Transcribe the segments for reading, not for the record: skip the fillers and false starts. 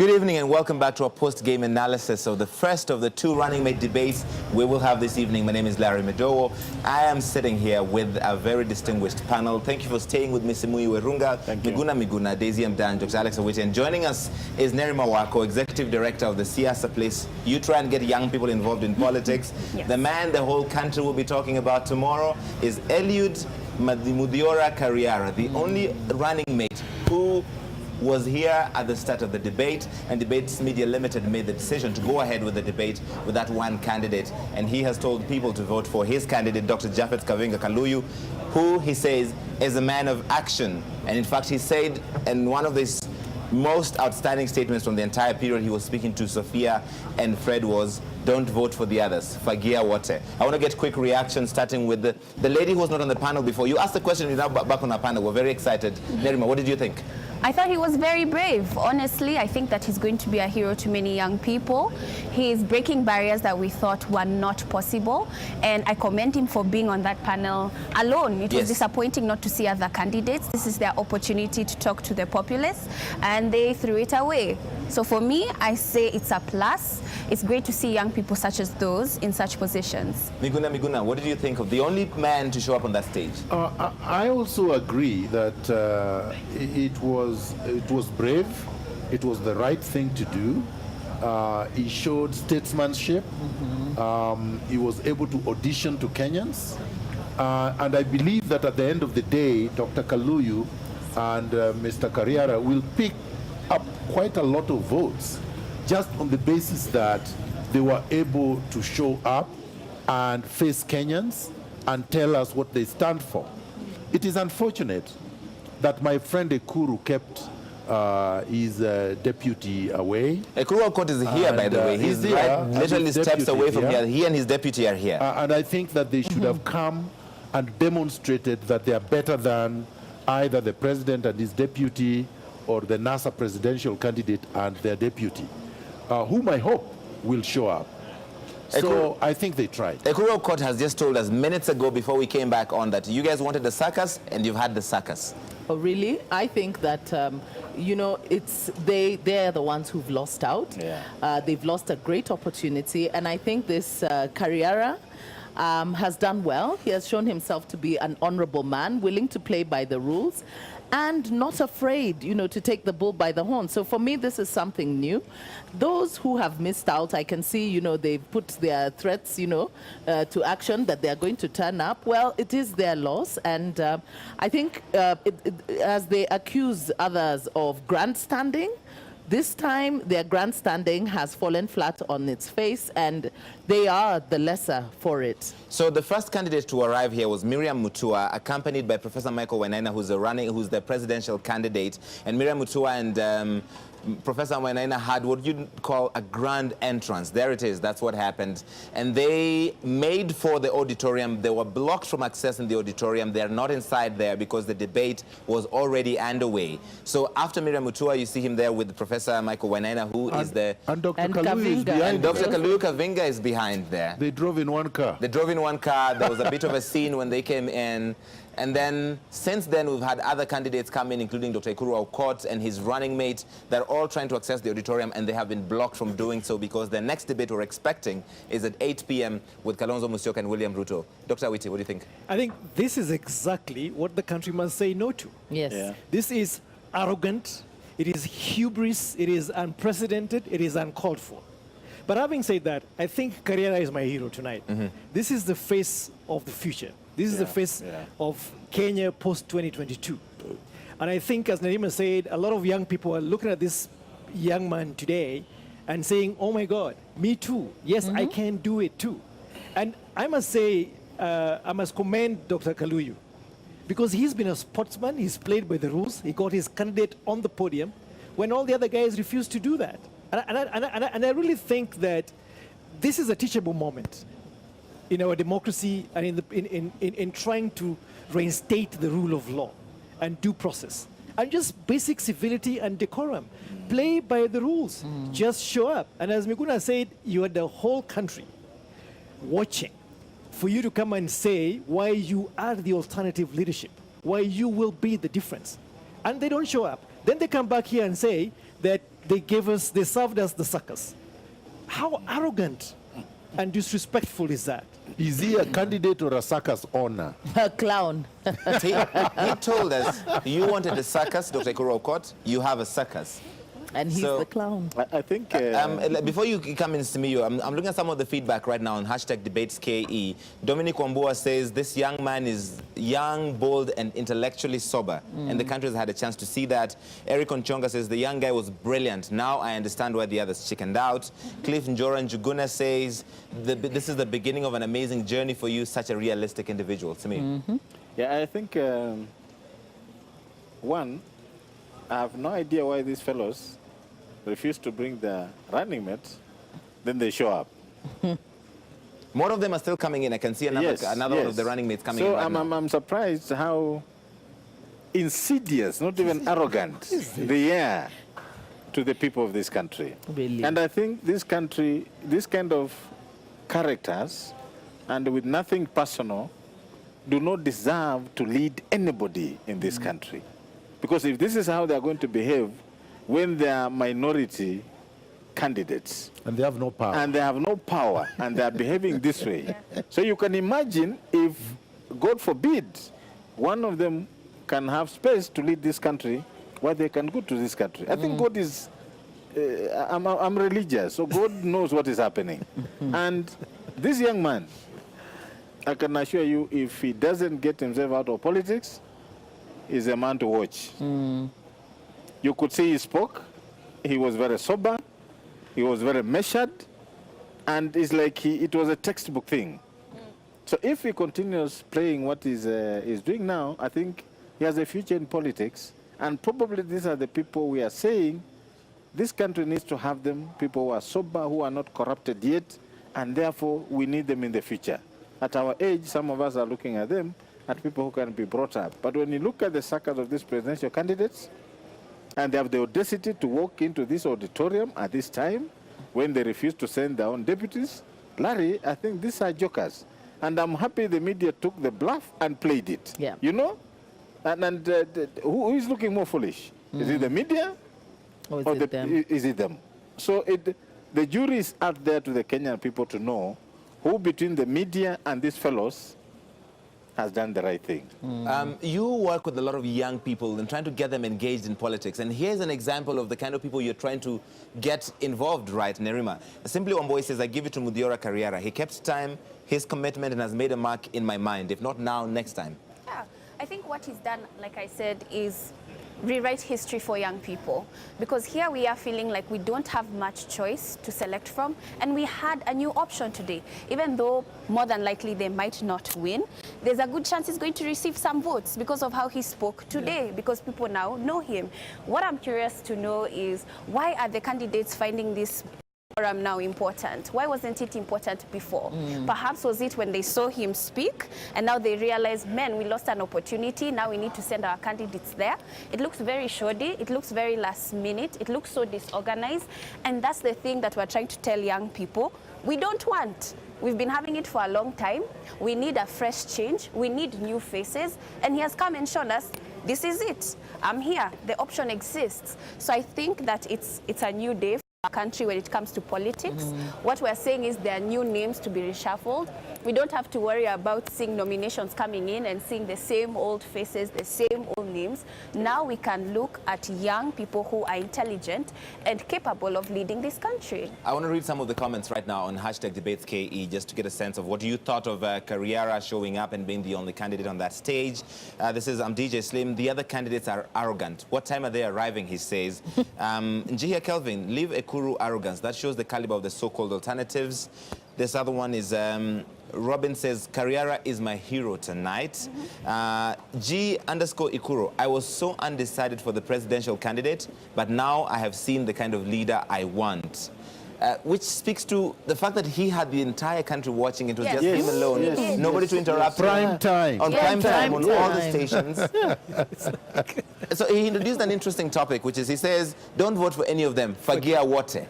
Good evening and welcome back to our post-game analysis of the first of the two running mate debates we will have this evening. My name is Larry Medowo. I am sitting here with a very distinguished panel. Thank you for staying with Ms. Mui Werunga, Miguna, Daisy Mdan, Dr. Alex Awiti. And joining us is Nerima Wako, Executive Director of the Siasa Place. You try and get young people involved in politics. Yes. The man the whole country will be talking about tomorrow is Eliud MUTHIORA Kariara, the only running mate who was here at the start of the debate, and Debates Media Limited made the decision to go ahead with the debate with that one candidate, and he has told people to vote for his candidate, Dr. Japhet Kavinga Kaluyu, who he says is a man of action. And in fact, he said in one of his most outstanding statements from the entire period he was speaking to Sophia and Fred was, don't vote for the others, fagia wote. I want to get quick reaction, starting with the lady who was not on the panel before. You asked the question, you're now back on our panel. We're very excited. Nerima, what did you think? I thought he was very brave. Honestly, I think that he's going to be a hero to many young people. He is breaking barriers that we thought were not possible. And I commend him for being on that panel alone. It was disappointing not to see other candidates. This is their opportunity to talk to the populace, and they threw it away. So for me, I say it's a plus. It's great to see young people such as those in such positions. Miguna, what did you think of the only man to show up on that stage? I also agree that it was brave. It was the right thing to do. He showed statesmanship. He was able to audition to Kenyans. And I believe that at the end of the day, Dr. Kaluyu and Mr. Kariara will pick up quite a lot of votes just on the basis that they were able to show up and face Kenyans and tell us what they stand for. It is unfortunate that my friend Ekuru kept his deputy away. Ekuru Court is here, by the way. He's right, literally steps away from here. He and his deputy are here. And I think that they should have come and demonstrated that they are better than either the president and his deputy or the NASA presidential candidate and their deputy, whom I hope will show up. So I think they tried. Ekuru Court has just told us minutes ago before we came back on that you guys wanted the circus and you've had the circus. Oh, really? I think that, you know, they're the ones who've lost out. Yeah. They've lost a great opportunity. And I think this Kariara has done well. He has shown himself to be an honorable man, willing to play by the rules, and not afraid, you know, to take the bull by the horn. So for me, this is something new. Those who have missed out, I can see, you know, they've put their threats, you know, to action that they're going to turn up. Well, it is their loss. And I think as they accuse others of grandstanding, this time their grandstanding has fallen flat on its face, and they are the lesser for it. So the first candidate to arrive here was Miriam Mutua, accompanied by Professor Michael Wainaina, who's the presidential candidate. And Miriam Mutua and Professor Wainaina had what you'd call a grand entrance. There it is. That's what happened. And they made for the auditorium. They were blocked from accessing the auditorium. They're not inside there because the debate was already underway. So after Miriam Mutua, you see him there with Professor Michael Wainaina, who is the... And Dr. Kaluyu is behind. And Dr. Kaluyu Kavinga is behind there. They drove in one car. They drove in one car. There was a bit of a scene when they came in. And then, since then, we've had other candidates come in, including Dr. Ekuru Aukot and his running mate. They're all trying to access the auditorium, and they have been blocked from doing so because the next debate we're expecting is at 8 p.m. with Kalonzo Musyoka and William Ruto. Dr. Awiti, what do you think? I think this is exactly what the country must say no to. Yes. Yeah. This is arrogant, it is hubris, it is unprecedented, it is uncalled for. But having said that, I think Kariara is my hero tonight. This is the face of the future. This is the face of Kenya post-2022. And I think, as Nerima said, a lot of young people are looking at this young man today and saying, oh my God, me too. Yes, I can do it too. And I must say, I must commend Dr. Kaluyu, because he's been a sportsman, he's played by the rules, he got his candidate on the podium when all the other guys refused to do that. And I really think that this is a teachable moment in our democracy and in trying to reinstate the rule of law and due process. And just basic civility and decorum. Play by the rules. Just show up. And as Miguna said, you had the whole country watching for you to come and say why you are the alternative leadership, why you will be the difference. And they don't show up. Then they come back here and say that they served us the suckers. How arrogant and disrespectful is that? Is he a candidate or a circus owner? A clown. he told us, you wanted a circus, Dr. Ikuru Okot, you have a circus. And he's So- the clown. I think... Before you come in, Simiyu, I'm looking at some of the feedback right now on #DebatesKE. Dominic Wambua says this young man is young, bold, and intellectually sober, and the country has had a chance to see that. Eric Onchonga says the young guy was brilliant. Now I understand why the others chickened out. Cliff Njora Njuguna says this is the beginning of an amazing journey for you, such a realistic individual. Simiyu. Yeah, I think, one, I have no idea why these fellows refuse to bring the running mates, then they show up. More of them are still coming in. I can see another one of the running mates coming in right now. I'm surprised how insidious, not even arrogant, they are to the people of this country. Really? And I think this country, this kind of characters, and with nothing personal, do not deserve to lead anybody in this country. Because if this is how they are going to behave when they are minority candidates, And they have no power. and they have no power, and they are behaving this way. So you can imagine if, God forbid, one of them can have space to lead this country, what they can go to this country. I think God is, I'm religious, so God knows what is happening. And this young man, I can assure you, if he doesn't get himself out of politics, is a man to watch. You could see he spoke, he was very sober, he was very measured, and it's like it was a textbook thing. So if he continues playing what he's doing now, I think he has a future in politics, and probably these are the people we are saying this country needs to have them, people who are sober, who are not corrupted yet, and therefore we need them in the future. At our age, some of us are looking at them, at people who can be brought up. But when you look at the circles of these presidential candidates, and they have the audacity to walk into this auditorium at this time, when they refuse to send their own deputies, Larry, I think these are jokers. And I'm happy the media took the bluff and played it. Yeah. You know? And who is looking more foolish? Is it the media? Or is it them? Is it them? So the jury is out there to the Kenyan people to know who between the media and these fellows has done the right thing. You work with a lot of young people and trying to get them engaged in politics. And here's an example of the kind of people you're trying to get involved, right, Nerima? Simply Wamboi says, I give it to MUTHIORA KARIARA. He kept time, his commitment, and has made a mark in my mind. If not now, next time. Yeah, I think what he's done, like I said, is rewrite history for young people, because here we are feeling like we don't have much choice to select from, and we had a new option today. Even though more than likely they might not win, there's a good chance he's going to receive some votes because of how he spoke today, because people now know him. What I'm curious to know is, why are the candidates finding this forum now important? Why wasn't it important before? Perhaps was it when they saw him speak and now they realized, man, we lost an opportunity, now we need to send our candidates there. It looks very shoddy, it looks very last minute, it looks so disorganized, and that's the thing that we're trying to tell young people we don't want. We've been having it for a long time. We need a fresh change, we need new faces, and he has come and shown us this is it. I'm here, the option exists. So I think that it's a new day for our country when it comes to politics. What we're saying is there are new names to be reshuffled. We don't have to worry about seeing nominations coming in and seeing the same old faces, the same old names. Now we can look at young people who are intelligent and capable of leading this country. I want to read some of the comments right now on #DebatesKE just to get a sense of what you thought of Kariara showing up and being the only candidate on that stage. This is DJ Slim. The other candidates are arrogant. What time are they arriving, he says. Njihia Kelvin, leave Ekuru arrogance. That shows the caliber of the so-called alternatives. This other one is Robin says, Kariara is my hero tonight. G_Ikuru, I was so undecided for the presidential candidate, but now I have seen the kind of leader I want. Which speaks to the fact that he had the entire country watching. It was just him alone. Nobody to interrupt him. Prime time. On prime time, on all the stations. So he introduced an interesting topic, which is, he says, don't vote for any of them, fagia wote.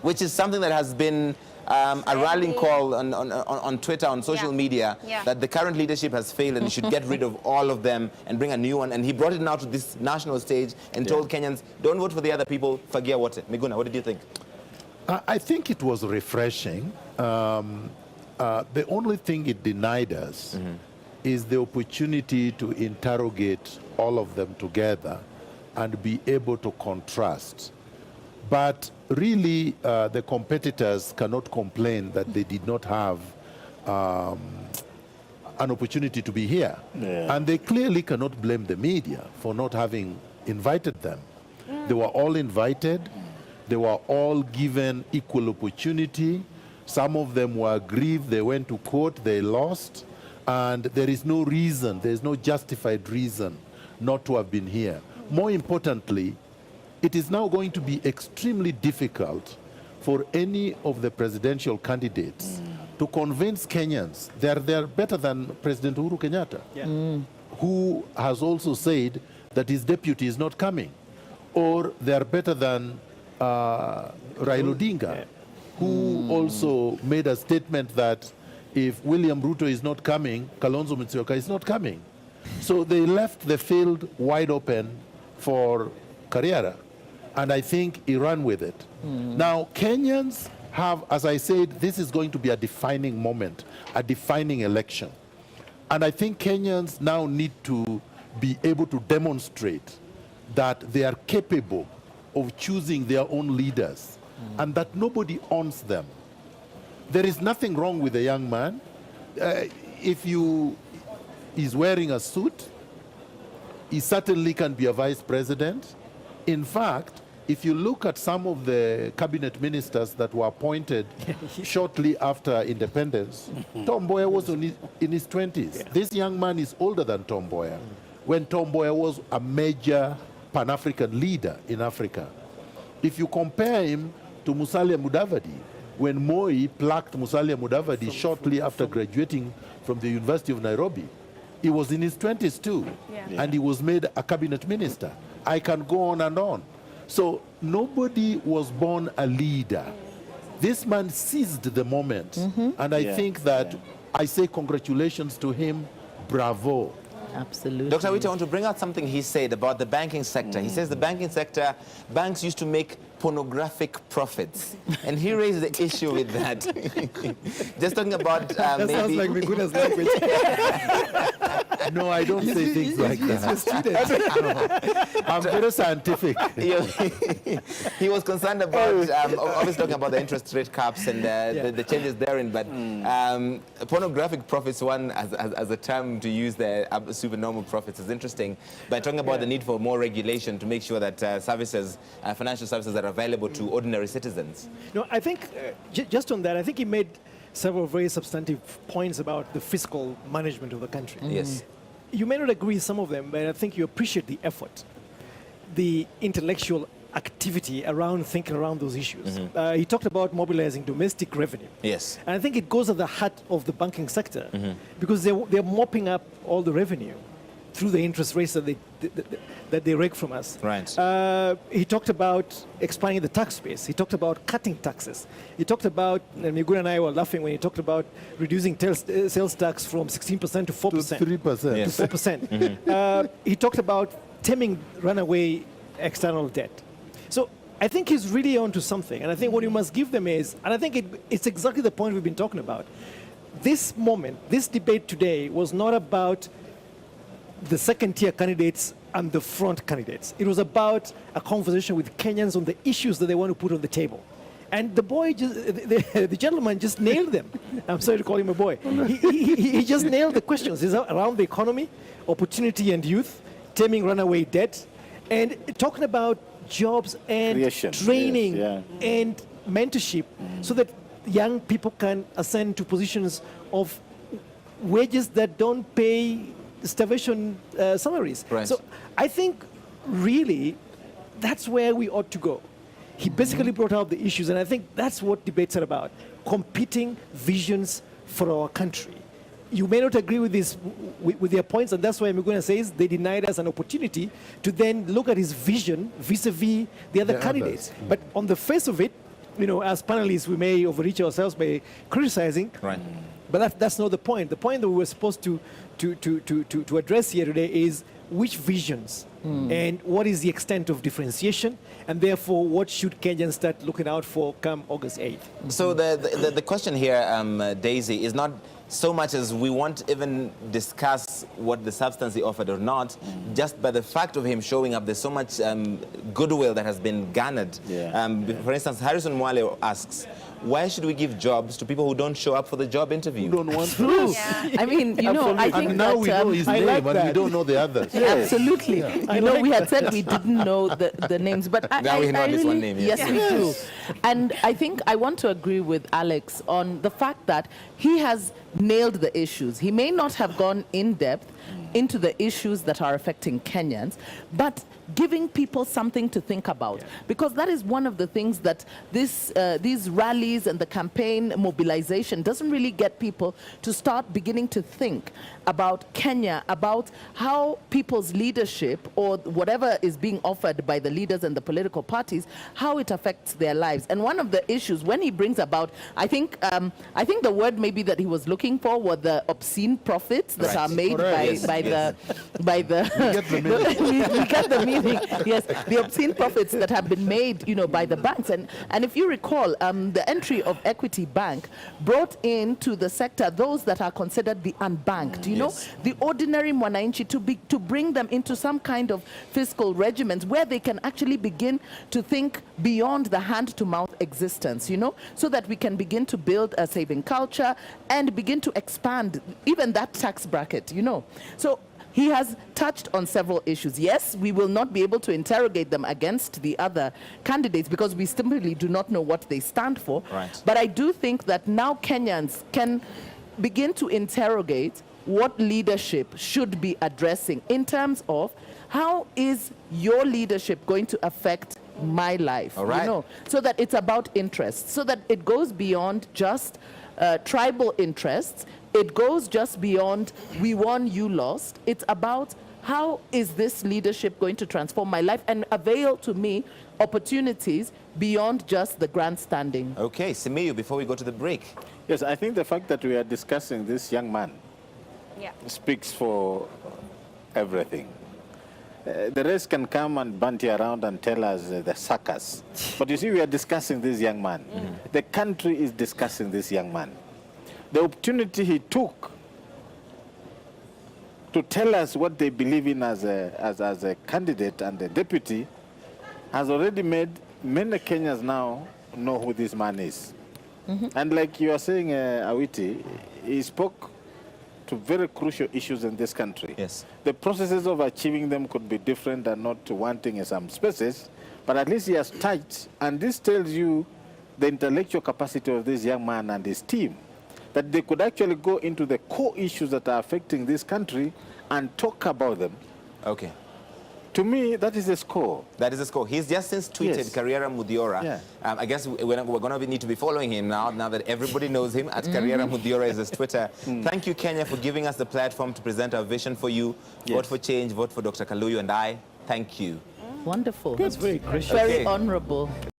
Which is something that has been a rallying call on Twitter, on social media, that the current leadership has failed and should get rid of all of them and bring a new one. And he brought it now to this national stage and told Kenyans, don't vote for the other people, forget what it. Miguna, what did you think? I think it was refreshing. The only thing it denied us is the opportunity to interrogate all of them together and be able to contrast. But really, the competitors cannot complain that they did not have an opportunity to be here. And they clearly cannot blame the media for not having invited them. They were all invited. They were all given equal opportunity. Some of them were aggrieved. They went to court. They lost. And there is no reason, there is no justified reason not to have been here. More importantly, it is now going to be extremely difficult for any of the presidential candidates to convince Kenyans they're better than President Uhuru Kenyatta, who has also said that his deputy is not coming, or they're better than Raila Odinga, who also made a statement that if William Ruto is not coming, Kalonzo Musyoka is not coming. So they left the field wide open for Kariara, and I think he ran with it. Now, Kenyans have, as I said, this is going to be a defining moment, a defining election. And I think Kenyans now need to be able to demonstrate that they are capable of choosing their own leaders and that nobody owns them. There is nothing wrong with a young man. If he's wearing a suit, he certainly can be a vice president. In fact, if you look at some of the cabinet ministers that were appointed shortly after independence, Tom Mboya was in his 20s. This young man is older than Tom Mboya, when Tom Mboya was a major Pan-African leader in Africa. If you compare him to Musalia Mudavadi, when Moi plucked Musalia Mudavadi shortly after graduating from the University of Nairobi, he was in his 20s too, and he was made a cabinet minister. I can go on and on. So nobody was born a leader. This man seized the moment, and I think that I say congratulations to him, bravo. Absolutely. Dr. Wita, I want to bring out something he said about the banking sector. He says the banking sector, banks used to make pornographic profits. And he raised the issue with that. Just talking about that maybe... sounds like Miguna's language. No, I don't say things like that. I'm very scientific. He was concerned about, obviously talking about the interest rate caps and the changes therein, but pornographic profits, one as a term to use the supernormal profits is interesting, but talking about the need for more regulation to make sure that services, financial services are available to ordinary citizens. No, I think, just on that, I think he made several very substantive points about the fiscal management of the country. Yes. You may not agree with some of them, but I think you appreciate the effort, the intellectual activity around thinking around those issues. He talked about mobilizing domestic revenue. Yes. And I think it goes at the heart of the banking sector because they're mopping up all the revenue through the interest rates that they rake from us. Right. He talked about expanding the tax base. He talked about cutting taxes. He talked about, and Miguna and I were laughing when he talked about reducing sales tax from 16% to 4%. To 3%. Yes. To 4%. He talked about stemming runaway external debt. So I think he's really onto something. And I think what you must give them is, and I think it's exactly the point we've been talking about. This moment, this debate today was not about the second-tier candidates and the front candidates. It was about a conversation with Kenyans on the issues that they want to put on the table. And the boy, the gentleman just nailed them. I'm sorry to call him a boy. He just nailed the questions. It's around the economy, opportunity and youth, taming runaway debt, and talking about jobs and training and mentorship so that young people can ascend to positions of wages that don't pay starvation salaries. Right. So I think really that's where we ought to go. He basically brought out the issues, and I think that's what debates are about, competing visions for our country. You may not agree with their points, and that's why Miguna says they denied us an opportunity to then look at his vision vis-a-vis the other candidates. But on the face of it, as panelists, we may overreach ourselves by criticizing. Right. But that's not the point. The point that we were supposed to address here today is which visions and what is the extent of differentiation, and therefore what should Kenyans start looking out for come August 8th. So the question here, Daisy, is not so much as we won't even discuss what the substance he offered or not, just by the fact of him showing up, there's so much goodwill that has been garnered. For instance, Harrison Mwale asks, why should we give jobs to people who don't show up for the job interview? Who don't want True. I mean, I think and now that, we know his name, like and that. we don't know the others. Absolutely. We had said we didn't know the names, but Now we know at least one name, yes. Yes, we do. And I think I want to agree with Alex on the fact that he has nailed the issues. He may not have gone in depth into the issues that are affecting Kenyans, but giving people something to think about. Because that is one of the things that these rallies and the campaign mobilization doesn't really get people to start beginning to think about Kenya, about how people's leadership or whatever is being offered by the leaders and the political parties, how it affects their lives. And one of the issues when he brings about, I think the word maybe that he was looking for were the obscene profits that are made by the we get the meaning. Yes, the obscene profits that have been made, by the banks. And if you recall, the entry of Equity Bank brought into the sector those that are considered the unbanked. The ordinary mwananchi, to bring them into some kind of fiscal regiment where they can actually begin to think beyond the hand-to-mouth existence. So that we can begin to build a saving culture and begin to expand even that tax bracket. So he has touched on several issues. Yes, we will not be able to interrogate them against the other candidates because we simply do not know what they stand for. Right. But I do think that now Kenyans can begin to interrogate what leadership should be addressing in terms of how is your leadership going to affect my life, all right. So that it's about interests, so that it goes beyond just tribal interests. It goes just beyond we won, you lost. It's about how is this leadership going to transform my life and avail to me opportunities beyond just the grandstanding. Okay, Simiyu, before we go to the break. Yes, I think the fact that we are discussing this young man speaks for everything. The rest can come and banty around and tell us the suckers. But you see, we are discussing this young man. The country is discussing this young man. The opportunity he took to tell us what they believe in as a candidate and a deputy has already made many Kenyans now know who this man is. And like you are saying, Awiti, he spoke to very crucial issues in this country. Yes. The processes of achieving them could be different and not wanting in some spaces, but at least he has touched, and this tells you the intellectual capacity of this young man and his team, that they could actually go into the core issues that are affecting this country and talk about them. Okay. To me, that is a score. That is a score. He's just since tweeted Karriara MUTHIORA. Yeah. I guess we're going to need to be following him now that everybody knows him. At Karriara MUTHIORA is his Twitter. Thank you, Kenya, for giving us the platform to present our vision for you. Vote for change, vote for Dr. Kaluyu and I. Thank you. Wonderful. That's very gracious. Very honorable.